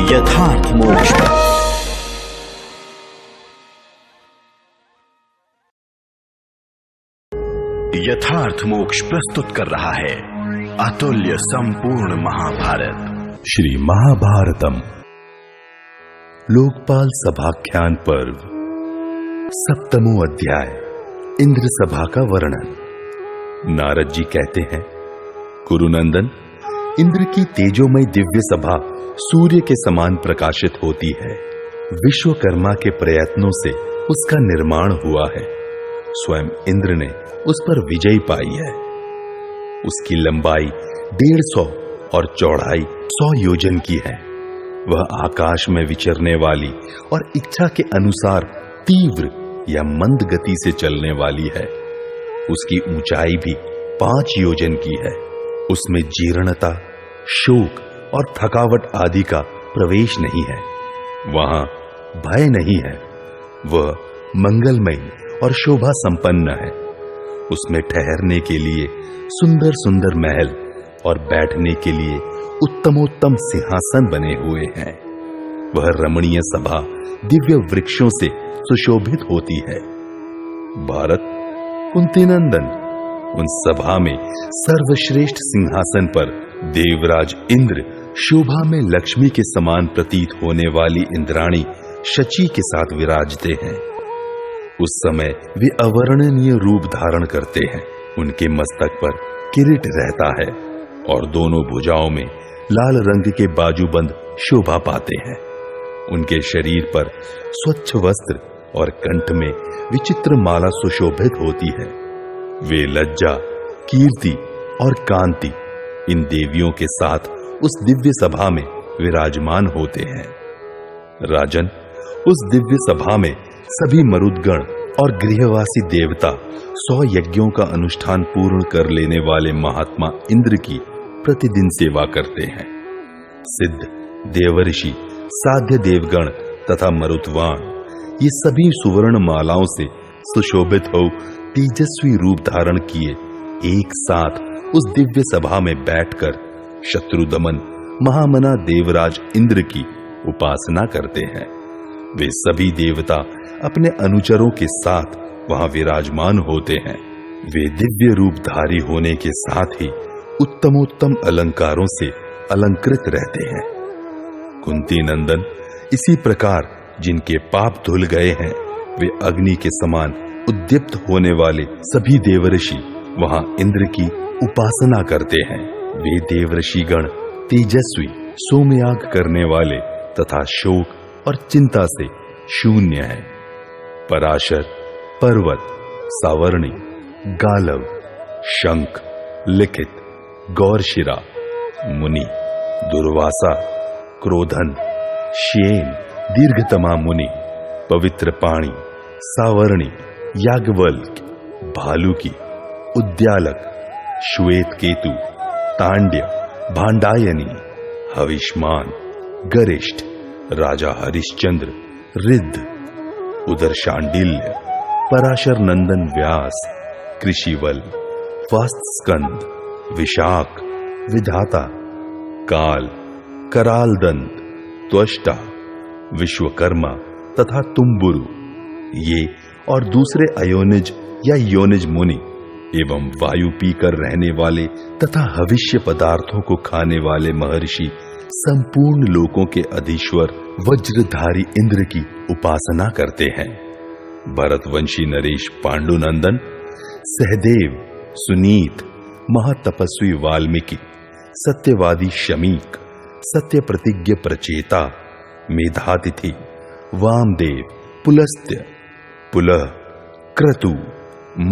यथार्थ मोक्ष। यथार्थ मोक्ष प्रस्तुत कर रहा है अतुल्य संपूर्ण महाभारत श्री महाभारतम लोकपाल सभाख्यान पर्व सप्तमो अध्याय इंद्र सभा का वर्णन। नारद जी कहते हैं, कुरुनंदन, इंद्र की तेजोमय दिव्य सभा सूर्य के समान प्रकाशित होती है। विश्वकर्मा के प्रयत्नों से उसका निर्माण हुआ है। स्वयं इंद्र ने उस पर विजय पाई है। उसकी लंबाई 150 और चौड़ाई 100 योजन की है। वह आकाश में विचरने वाली और इच्छा के अनुसार तीव्र या मंद गति से चलने वाली है। उसकी ऊंचाई भी 5 योजन की है। उसमें जीर्णता, शोक और थकावट आदि का प्रवेश नहीं है। वहां भय नहीं है। वह मंगलमयी और शोभा संपन्न है। उसमें ठहरने के लिए सुंदर सुंदर महल और बैठने के लिए उत्तमोत्तम सिंहासन बने हुए हैं। वह रमणीय सभा दिव्य वृक्षों से सुशोभित होती है। भारत, कुंतीनंदन, उन सभा में सर्वश्रेष्ठ सिंहासन पर देवराज इंद्र शोभा में लक्ष्मी के समान प्रतीत होने वाली इंद्राणी शची के साथ विराजते हैं। उस समय वे अवर्णनीय रूप धारण करते हैं। उनके मस्तक पर किरीट रहता है और दोनों भुजाओं में लाल रंग के बाजूबंद शोभा पाते हैं। उनके शरीर पर स्वच्छ वस्त्र और कंठ में विचित्र माला सुशोभित होती है। वे लज्जा, कीर्ति और कांति इन देवियों के साथ उस दिव्य सभा में विराजमान होते हैं। राजन, उस दिव्य सभा में सभी मरुदगण और गृहवासी देवता 100 यज्ञों का अनुष्ठान पूर्ण कर लेने वाले महात्मा इंद्र की प्रतिदिन सेवा करते हैं। सिद्ध, देवर्षि, साध्य देवगण तथा मरुतवान ये सभी सुवर्ण मालाओं से सुशोभित हो तेजस्वी रूप धारण किए एक साथ उस दिव्य सभा में बैठकर शत्रुदमन महामना देवराज इंद्र की उपासना करते हैं। वे सभी देवता अपने अनुचरों के साथ वहां विराजमान होते हैं। वे दिव्य रूपधारी होने के साथ ही उत्तमोत्तम अलंकारों से अलंकृत रहते हैं। कुंती नंदन, इसी प्रकार जिनके पाप धुल गए हैं वे अग्नि के समान उद्दीप्त होने वाले सभी देवर्षि वहां इंद्र की उपासना करते हैं। वे देवर्षि गण तेजस्वी, सोमयाग करने वाले तथा शोक और चिंता से शून्य है। पराशर, पर्वत, सावर्णी, गालव, शंख, लिखित, गौरशिरा, मुनि, दुर्वासा, क्रोधन, श्येन, दीर्घतमा मुनि, पवित्र पाणी, सावर्णी, याज्ञवल्क्य, भालुकी, उद्यालक, श्वेत केतु, तांड्य, भांडायनी, हविष्मान, गरिष्ठ, राजा हरिश्चंद्र, रिद्ध, उदर शांडिल्य, पराशर नंदन व्यास, कृषिवल, वास्तस्कंद, विशाख, विधाता, काल, करालदंत, त्वष्टा, विश्वकर्मा तथा तुम्बुरु, ये और दूसरे अयोनिज या योनिज मुनि एवं वायु पीकर रहने वाले तथा भविष्य पदार्थों को खाने वाले महर्षि संपूर्ण लोकों के अधीश्वर वज्रधारी इंद्र की उपासना करते हैं। भरतवंशी नरेश पांडुनंदन, सहदेव, सुनीत, महातपस्वी वाल्मीकि, सत्यवादी शमीक, सत्य प्रतिज्ञ प्रचेता, मेधातिथि, वामदेव, पुलस्त्य, पुलह, क्रतु,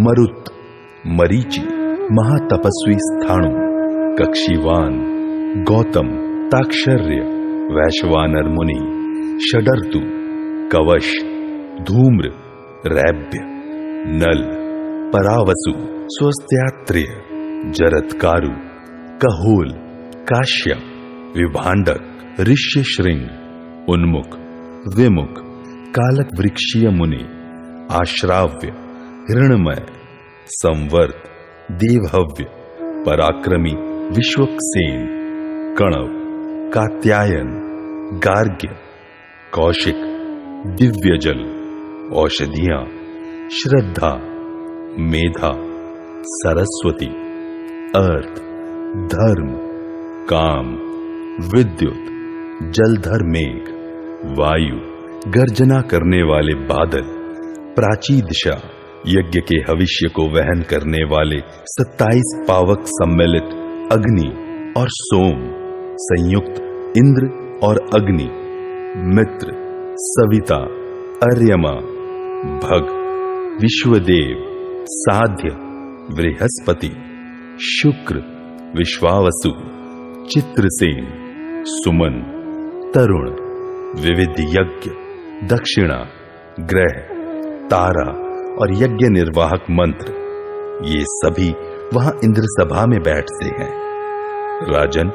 मरुत, मरीचि, महातपस्वी स्थाणु, कक्षीवान, गौतम, ताक्षर्य, वैश्वानर मुनि, षडर्तु, कवश, धूम्र, रैभ्य, नल, परावसु, स्वस्त्यात्रेय, जरत्कारु, कहोल, काश्यप, विभांडक, ऋष्यशृंग, उन्मुख, विमुख, कालक वृक्षीय मुनि, आश्राव्य, हिरण्मय, संवर्त, देवहव्य, पराक्रमी, विश्वक्सेन, कणव, कात्यायन, गार्ग्य, कौशिक, दिव्यजल, औषधियां, श्रद्धा, मेधा, सरस्वती, अर्थ, धर्म, काम, विद्युत, जलधर मेघ, वायु, गर्जना करने वाले बादल, प्राची दिशा, यज्ञ के हविष्य को वहन करने वाले 27 पावक सम्मिलित अग्नि और सोम, संयुक्त इंद्र और अग्नि, मित्र, सविता, अर्यमा, भग, विश्वदेव, साध्य, बृहस्पति, शुक्र, विश्वावसु, चित्रसेन, सुमन, तरुण, विविध यज्ञ, दक्षिणा, ग्रह, तारा और यज्ञ निर्वाहक मंत्र, ये सभी वहां इंद्र सभा में बैठते हैं। राजन,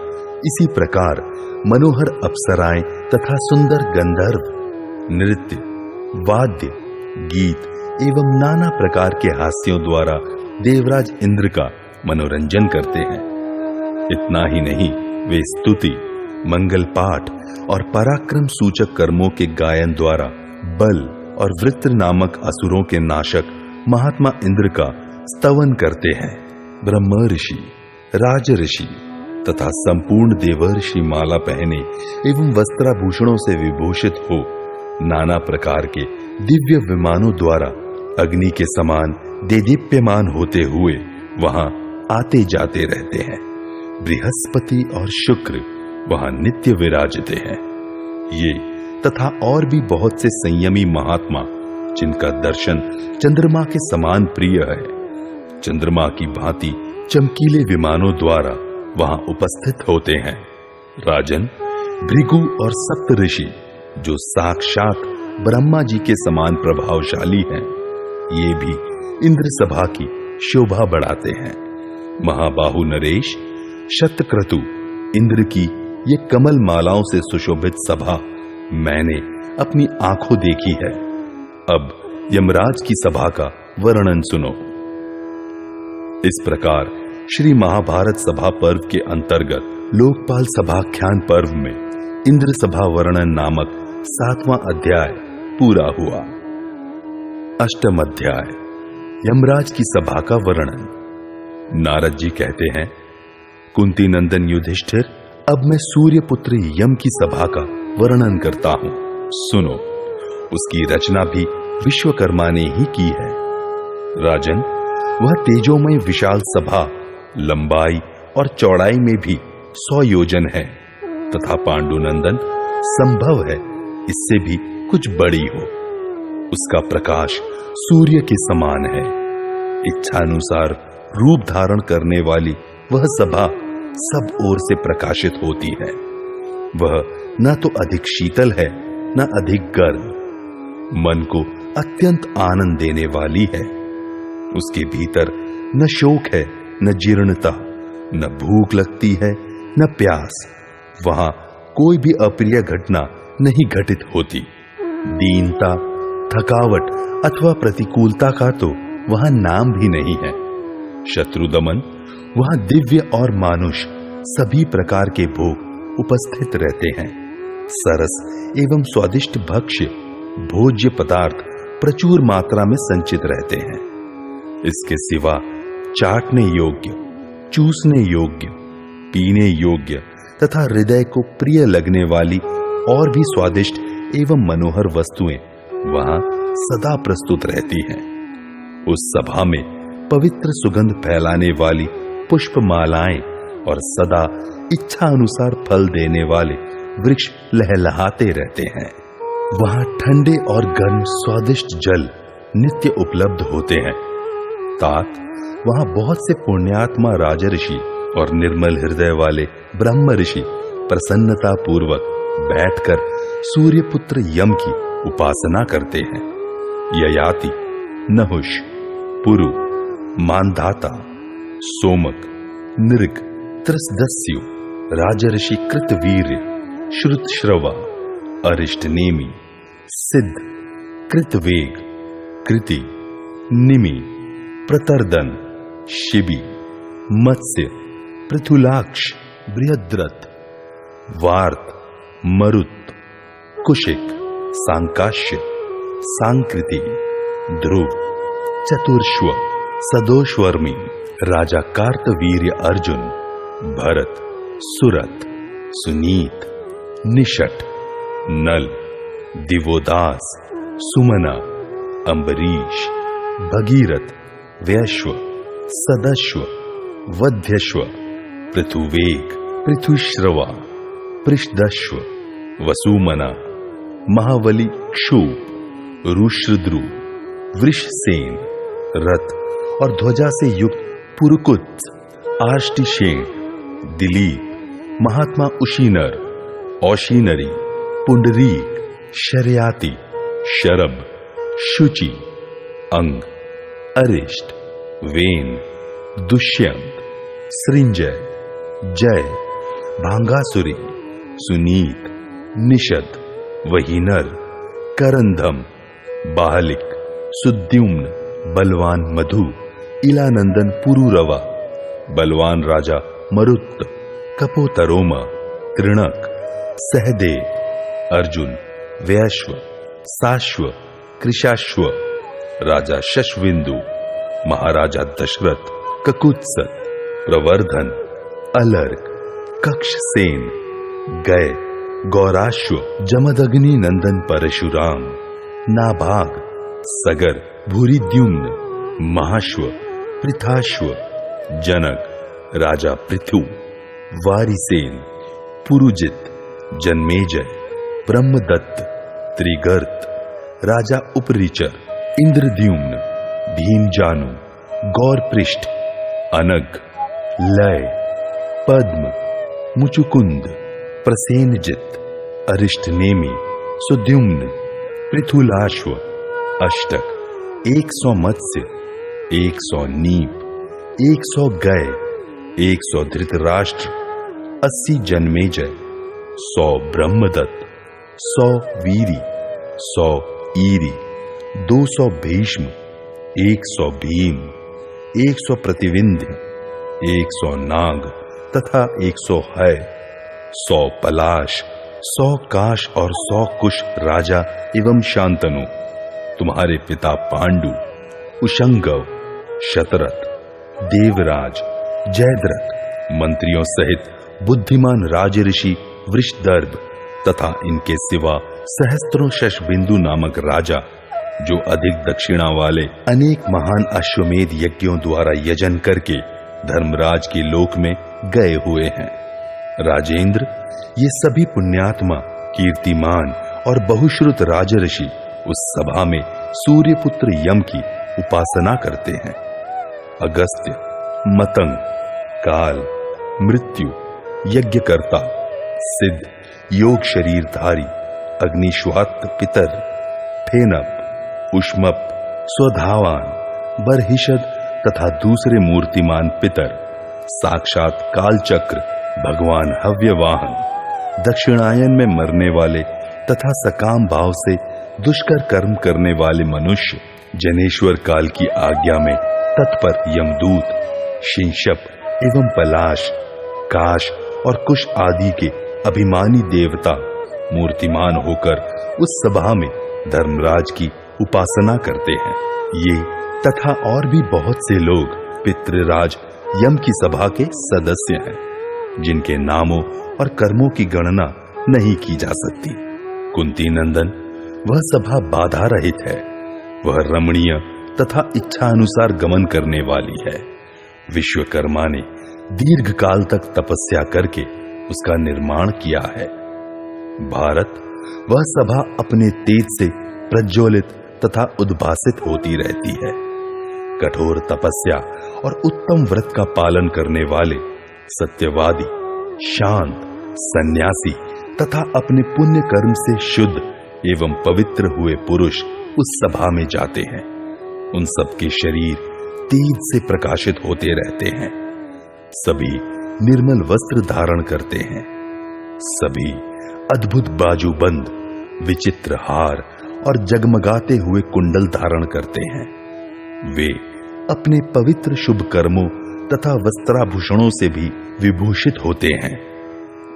इसी प्रकार मनोहर अप्सराएं तथा सुंदर गंधर्व नृत्य, वाद्य, गीत एवं नाना प्रकार के हास्यों द्वारा देवराज इंद्र का मनोरंजन करते हैं। इतना ही नहीं, वे स्तुति, मंगल पाठ और पराक्रम सूचक कर्मों के गायन द्वारा बल और वृत्र नामक असुरों के नाशक महात्मा इंद्र का स्तवन करते हैं। ब्रह्म ऋषि, राज ऋषि तथा संपूर्ण देवर्षि माला पहने एवं वस्त्राभूषणों से विभूषित हो नाना प्रकार के दिव्य विमानों द्वारा अग्नि के समान देदीप्यमान होते हुए वहां आते जाते रहते हैं। बृहस्पति और शुक्र वहां नित्य विराजते हैं। ये तथा और भी बहुत से संयमी महात्मा, जिनका दर्शन चंद्रमा के समान प्रिय है, चंद्रमा की भांति चमकीले विमानों द्वारा वहां उपस्थित होते हैं। राजन, भृगु और सप्त ऋषि, जो साक्षात ब्रह्मा जी के समान प्रभावशाली हैं, ये भी इंद्र सभा की शोभा बढ़ाते हैं। महाबाहु नरेश, शतक्रतु, इंद्र की ये कमल मालाओं से सुशोभित सभा मैंने अपनी आंखों देखी है। अब यमराज की सभा का वर्णन सुनो। इस प्रकार श्री महाभारत सभा पर्व के अंतर्गत लोकपाल सभाख्यान पर्व में इंद्र सभा वर्णन नामक 7वां अध्याय पूरा हुआ। अष्टम अध्याय, यमराज की सभा का वर्णन। नारद जी कहते हैं, कुंती नंदन युधिष्ठिर, अब मैं सूर्यपुत्र यम की सभा का वर्णन करता हूं, सुनो। उसकी रचना भी विश्वकर्मा ने ही की है। राजन, वह तेजोमय विशाल सभा लंबाई और चौड़ाई में भी 100 योजन है तथा पांडुनंदन संभव है इससे भी कुछ बड़ी हो। उसका प्रकाश सूर्य के समान है। इच्छानुसार रूप धारण करने वाली वह सभा सब ओर से प्रकाशित होती है। वह न तो अधिक शीतल है न अधिक गर्म, मन को अत्यंत आनंद देने वाली है। उसके भीतर न शोक है न जीर्णता, न भूख लगती है न प्यास। वहां कोई भी अप्रिय घटना नहीं घटित होती। दीनता, थकावट अथवा प्रतिकूलता का तो वहां नाम भी नहीं है। शत्रुदमन, वहां दिव्य और मानुष सभी प्रकार के भोग उपस्थित रहते हैं। सरस एवं स्वादिष्ट भक्ष्य भोज्य पदार्थ प्रचुर मात्रा में संचित रहते हैं। इसके सिवा चाटने योग्य, चूसने योग्य, पीने योग्य तथा हृदय को प्रिय लगने वाली और भी स्वादिष्ट एवं मनोहर वस्तुएं वहां सदा प्रस्तुत रहती हैं। उस सभा में पवित्र सुगंध फैलाने वाली पुष्पमालाएं और सदा इच्छा अनुसार फल देने वाले वृक्ष लहलहाते रहते हैं। वहां ठंडे और गर्म स्वादिष्ट जल नित्य उपलब्ध होते हैं। तात, वहां बहुत से पुण्यात्मा राजऋषि और निर्मल हृदय वाले ब्रह्म ऋषि प्रसन्नता पूर्वक बैठकर सूर्यपुत्र यम की उपासना करते हैं। ययाति, नहुष, पुरु, मानधाता, सोमक, नृग, त्रसदस्यु, राजऋषि कृतवीर्य, श्रुतश्रवा, अरिष्टनेमि, सिद्ध, कृतवेग, कृति, निमि, प्रतर्दन, शिबि, मत्स्य, पृथुलाक्ष, बृहद्रथ, वार्त, मरुत, कुशिक, सांकाश्य, सांकृति, ध्रुव, चतुर्श्व, सदोश्वर्मी, राजा कार्तवीर्य अर्जुन, भरत, सुरथ, सुनीत, निषट, नल, दिवोदास, सुमना, अम्बरीश, भगीरथ, वैश्व, सदश्व, वध्यश्व, पृथुवेग, पृथुश्रवा, पृषदश्व, वसुमना, महावली, क्षूप, रुश्रद्रु, वृषसेन, रथ और ध्वजा से युक्त पुरुकुत्स, आष्टिशेन, दिलीप, महात्मा उशीनर, औशीनरी, पुंडरीक, शर्याति, शरभ, शुचि, अंग, अरिष्ट, वेन, दुष्यंत, सृंजय, जय, भांगासुरी, सुनीत, निषद, वहीनर, करंधम, बाहलिक, सुद्युम्न, बलवान मधु, इलानंदन पुरुरवा, बलवान राजा मरुत, कपोतरोमा, तृणक, सहदेव, अर्जुन, वैश्व, साश्व, कृशाश्व, राजा शशविंदु, महाराजा दशरथ, ककुत्सत, प्रवर्धन, अलर्क, कक्षसेन, गय, गौराश्व, जमदग्नि नंदन परशुराम, नाभाग, सगर, भूरिद्युम्न, महाश्व, पृथाश्व, जनक, राजा पृथु, वारिसेन, पुरुजित, जन्मेजय, ब्रह्मदत्त, त्रिगर्त, राजा उपरिचर, इंद्रद्युम्न, भीमजानु, गौरपृष्ठ, अनग, लय, पद्म, मुचुकुंद, प्रसेनजित, अरिष्टनेमि, सुद्युम्न, पृथुलाश्व, अष्टक, 100 मत्स्य, 100 नीप, 100 गय, 100 धृतराष्ट्र, 80 जन्मेजय, 100 ब्रह्मदत्त, 100 वीरी, 100 ईरी, 200 भीष्म, 100 भीम, 100 प्रतिविंध्य, 100 नाग तथा 100 है, 100 पलाश, 100 काश और 100 कुश राजा एवं शांतनु, तुम्हारे पिता पांडु, उशंगव, शतरथ, देवराज, जयद्रथ, मंत्रियों सहित बुद्धिमान राजऋषि वृषदर्भ तथा इनके सिवा सहस्त्रों शशबिंदु नामक राजा, जो अधिक दक्षिणा वाले अनेक महान अश्वमेध यज्ञों द्वारा यजन करके धर्मराज के लोक में गए हुए हैं। राजेंद्र, ये सभी पुण्यात्मा, कीर्तिमान और बहुश्रुत राजऋषि उस सभा में सूर्यपुत्र यम की उपासना करते हैं। अगस्त्य, मतंग, काल, मृत्यु, यज्ञकर्ता, सिद्ध, योग शरीरधारी, अग्निश्वात पितर, फेनप, उष्मप, स्वधावान, बरहिषद तथा दूसरे मूर्तिमान पितर, साक्षात कालचक्र, भगवान हव्यवाहन, दक्षिणायन में मरने वाले तथा सकाम भाव से दुष्कर कर्म करने वाले मनुष्य, जनेश्वर काल की आज्ञा में तत्पर यमदूत, शिंशप एवं पलाश, काश और कुश आदि के अभिमानी देवता मूर्तिमान होकर उस सभा में धर्मराज की उपासना करते हैं। ये तथा और भी बहुत से लोग पितृराज यम की सभा के सदस्य हैं, जिनके नामों और कर्मों की गणना नहीं की जा सकती। कुंती नंदन, वह सभा बाधा रहित है, वह रमणीय तथा इच्छा अनुसार गमन करने वाली है। विश्वकर्मा ने दीर्घ काल तक तपस्या करके उसका निर्माण किया है। भारत, वह सभा अपने तेज से प्रज्वलित तथा उद्भासित होती रहती है। कठोर तपस्या और उत्तम व्रत का पालन करने वाले सत्यवादी, शांत, सन्यासी तथा अपने पुण्य कर्म से शुद्ध एवं पवित्र हुए पुरुष उस सभा में जाते हैं। उन सबके शरीर तेज से प्रकाशित होते रहते हैं। सभी निर्मल वस्त्र धारण करते हैं। सभी अद्भुत बाजूबंद, विचित्र हार और जगमगाते हुए कुंडल धारण करते हैं। वे अपने पवित्र शुभ कर्मों तथा वस्त्राभूषणों से भी विभूषित होते हैं।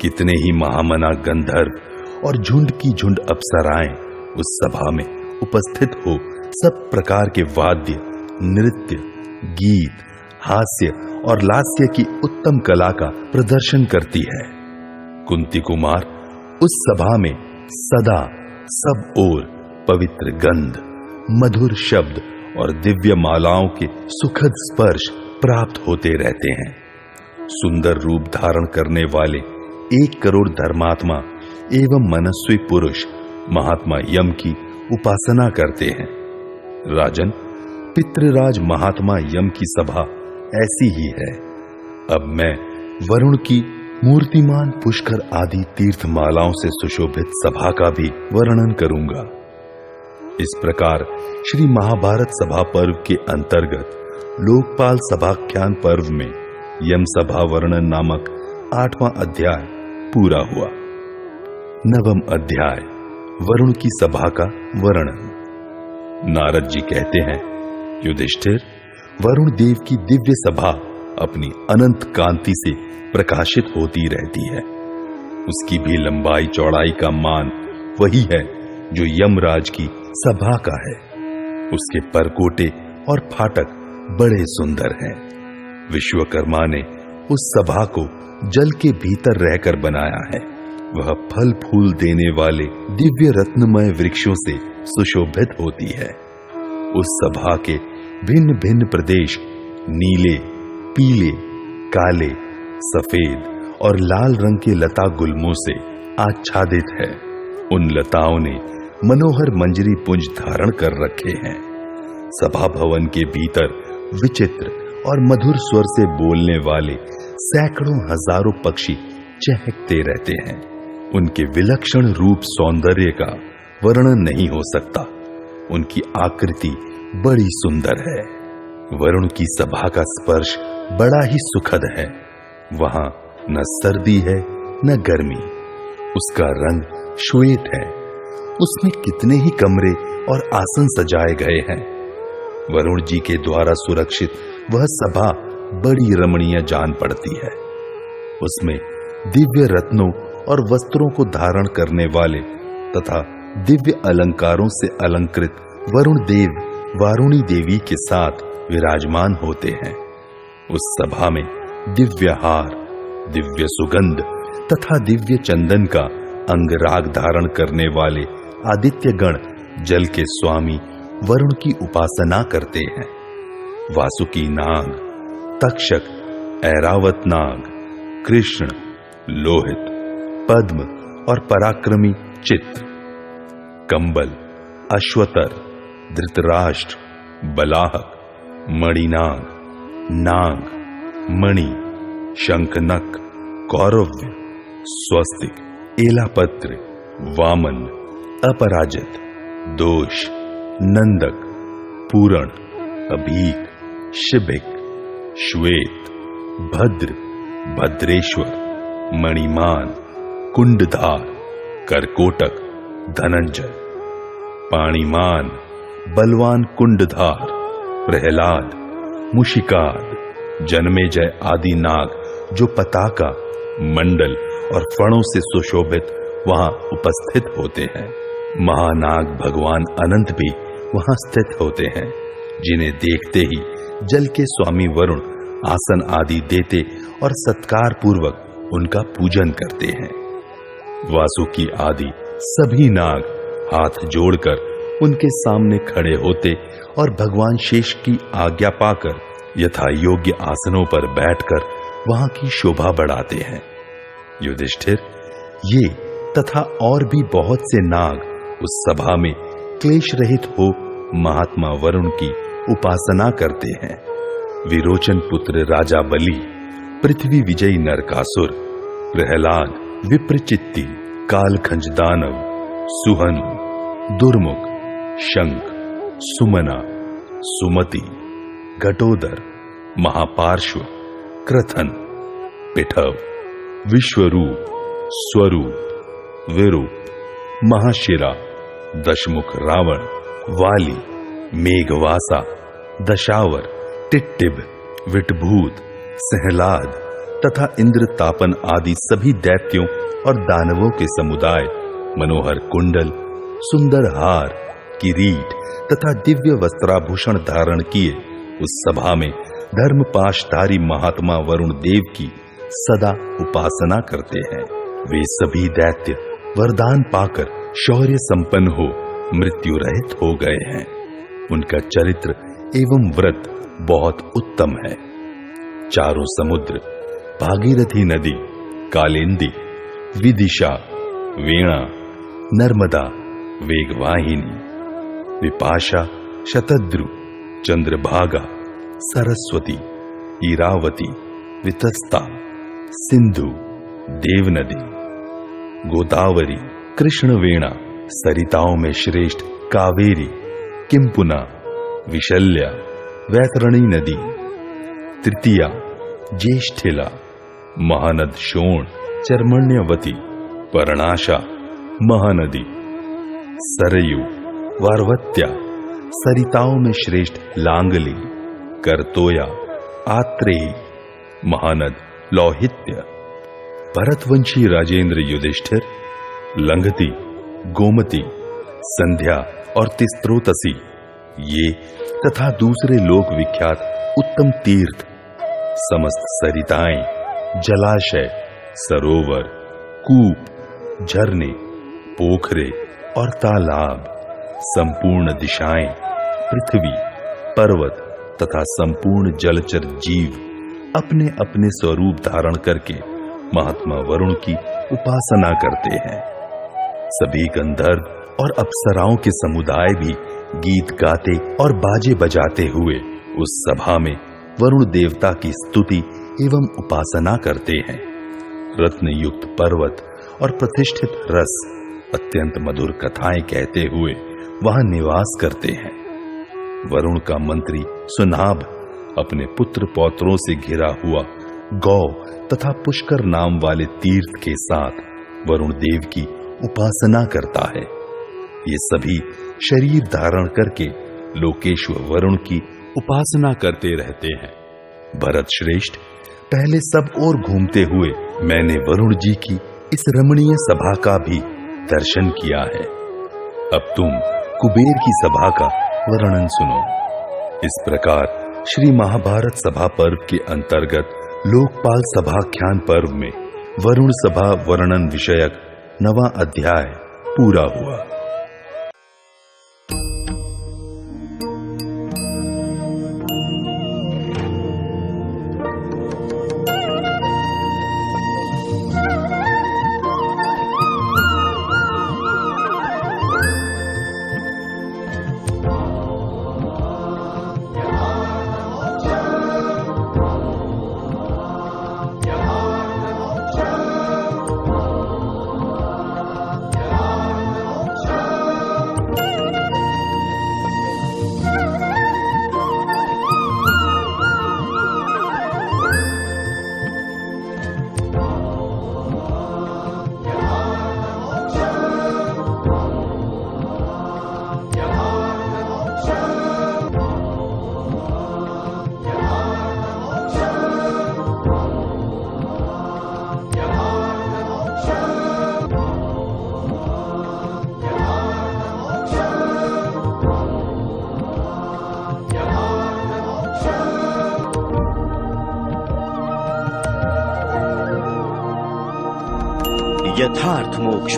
कितने ही महामना गंधर्व और झुंड की झुंड अप्सराएं उस सभा में उपस्थित हो सब प्रकार के वाद्य, नृत्य, गीत, हास्य और लास्य की उत्तम कला का प्रदर्शन करती है। कुंती कुमार उस सभा में सदा सब ओर पवित्र गंध, मधुर शब्द और दिव्य मालाओं के सुखद स्पर्श प्राप्त होते रहते हैं। सुंदर रूप धारण करने वाले 1 करोड़ धर्मात्मा एवं मनस्वी पुरुष महात्मा यम की उपासना करते हैं। राजन, पितृराज महात्मा यम की सभा ऐसी ही है। अब मैं वरुण की मूर्तिमान पुष्कर आदि तीर्थमालाओं से सुशोभित सभा का भी वर्णन करूंगा। इस प्रकार श्री महाभारत सभा पर्व के अंतर्गत लोकपाल सभाख्यान पर्व में यम सभा वर्णन नामक 8वां अध्याय पूरा हुआ। 9वां अध्याय वरुण की सभा का वर्णन। नारद जी कहते हैं, युधिष्ठिर, वरुण देव की दिव्य सभा अपनी अनंत कांति से प्रकाशित होती रहती है। उसकी भी लंबाई चौड़ाई का मान वही है जो यमराज की सभा का है। उसके परकोटे और फाटक बड़े सुंदर हैं। विश्वकर्मा ने उस सभा को जल के भीतर रहकर बनाया है। वह फल फूल देने वाले दिव्य रत्नमय वृक्षों से सुशोभित होती है। उस सभा के भिन्न भिन्न प्रदेश नीले, पीले, काले, सफेद और लाल रंग के लता गुल्मों से आच्छादित है। उन लताओं ने मनोहर मंजरी पुंज धारण कर रखे हैं। सभा भवन के भीतर विचित्र और मधुर स्वर से बोलने वाले सैकड़ों हजारों पक्षी चहकते रहते हैं। उनके विलक्षण रूप सौंदर्य का वर्णन नहीं हो सकता। उनकी आकृति बड़ी सुंदर है। वरुण की सभा का स्पर्श बड़ा ही सुखद है। वहां न सर्दी है न गर्मी। उसका रंग श्वेत है। उसमें कितने ही कमरे और आसन सजाए गए हैं। वरुण जी के द्वारा सुरक्षित वह सभा बड़ी रमणीय जान पड़ती है। उसमें दिव्य रत्नों और वस्त्रों को धारण करने वाले तथा दिव्य अलंकारों से अलंकृत वरुण देव वारुणी देवी के साथ विराजमान होते हैं। उस सभा में दिव्य हार, दिव्य सुगंध तथा दिव्य चंदन का अंगराग धारण करने वाले आदित्य गण जल के स्वामी वरुण की उपासना करते हैं। वासुकी नाग, तक्षक, ऐरावत नाग, कृष्ण, लोहित, पद्म और पराक्रमी चित्र, कंबल, अश्वतर, धृतराष्ट्र, बलाहक, मणिनाग, नाग, मणि, शंखनक, कौरव्य, स्वस्तिक, एलापत्र, वामन, अपराजित, दोष, नंदक, पूरण, अभीक, शिबिक, श्वेत, भद्र, भद्रेश्वर, मणिमान, कुंडधार, करकोटक, धनंजय, पाणिमान, बलवान कुंडधार, प्रहलाद, मुशिकाद, जन्मेजय आदि नाग जो पताका, मंडल और फणों से सुशोभित वहां उपस्थित होते हैं। महानाग भगवान अनंत भी वहां स्थित होते हैं, जिन्हें देखते ही जल के स्वामी वरुण आसन आदि देते और सत्कार पूर्वक उनका पूजन करते हैं। वासुकी आदि सभी नाग हाथ जोड़कर उनके सामने खड़े होते और भगवान शेष की आज्ञा पाकर यथा योग्य आसनों पर बैठकर वहां की शोभा बढ़ाते हैं। युधिष्ठिर, ये तथा और भी बहुत से नाग उस सभा में क्लेश रहित हो महात्मा वरुण की उपासना करते हैं। विरोचन पुत्र राजा बलि, पृथ्वी विजयी नरकासुर, प्रहलाद, विप्रचित्ति, कालखंज दानव, सुहन, दुर्मुख, शंख, सुमना, सुमति, घटोदर, महापार्श्व, क्रथन, पिठव, विश्वरूप, स्वरूप, विरूप, महाशिरा, दशमुख रावण, वाली, मेघवासा, दशावर, टिट्टिभ, विटभूत, सहलाद तथा इंद्रतापन आदि सभी दैत्यों और दानवों के समुदाय मनोहर कुंडल, सुंदर हार, किरीट तथा दिव्य वस्त्राभूषण धारण किए उस सभा में धर्मपाशधारी महात्मा वरुण देव की सदा उपासना करते हैं। वे सभी दैत्य वरदान पाकर शौर्य संपन्न हो मृत्यु रहित हो गए हैं। उनका चरित्र एवं व्रत बहुत उत्तम है। चारों समुद्र, भागीरथी नदी, कालिंदी, विदिशा, वीणा, नर्मदा, वेगवाहिनी, विपाशा, शतद्रु, चंद्रभागा, सरस्वती, इरावती, वितस्ता, सिंधु, देवनदी, गोदावरी, कृष्णवेणा, सरिताओं में श्रेष्ठ कावेरी, किंपुना, विशल्या, वैतरणी नदी, तृतीया, ज्येष्ठिला, महानद शोण, चर्मण्यवती, पर्णाशा, महानदी, सरयू, वार्वत्या, सरिताओं में श्रेष्ठ लांगली, करतोया, आत्रेयी, महानद लौहित्य, भरतवंशी राजेंद्र युधिष्ठिर, लंघती, गोमती, संध्या और तिस्त्रोतसी, ये तथा दूसरे लोक विख्यात उत्तम तीर्थ, समस्त सरिताएं, जलाशय, सरोवर, कूप, झरने, पोखरे और तालाब, संपूर्ण दिशाएं, पृथ्वी, पर्वत तथा संपूर्ण जलचर जीव अपने अपने स्वरूप धारण करके महात्मा वरुण की उपासना करते हैं। सभी गंधर्व और अप्सराओं के समुदाय भी गीत गाते और बाजे बजाते हुए उस सभा में वरुण देवता की स्तुति एवं उपासना करते हैं। रत्न युक्त पर्वत और प्रतिष्ठित रस अत्यंत मधुर कथाएं कहते हुए वहां निवास करते हैं। वरुण का मंत्री सुनाभ अपने पुत्र पौत्रों से घिरा हुआ गौ तथा पुष्कर नाम वाले तीर्थ के साथ वरुण देव की उपासना करता है। ये सभी शरीर धारण करके लोकेश्वर वरुण की उपासना करते रहते हैं। भरत श्रेष्ठ, पहले सब ओर घूमते हुए मैंने वरुण जी की इस रमणीय सभा का भी दर्शन किया है। अब तुम कुबेर की सभा का वर्णन सुनो। इस प्रकार श्री महाभारत सभा पर्व के अंतर्गत लोकपाल सभाख्यान पर्व में वरुण सभा वर्णन विषयक 9वां अध्याय पूरा हुआ। यथार्थ मोक्ष।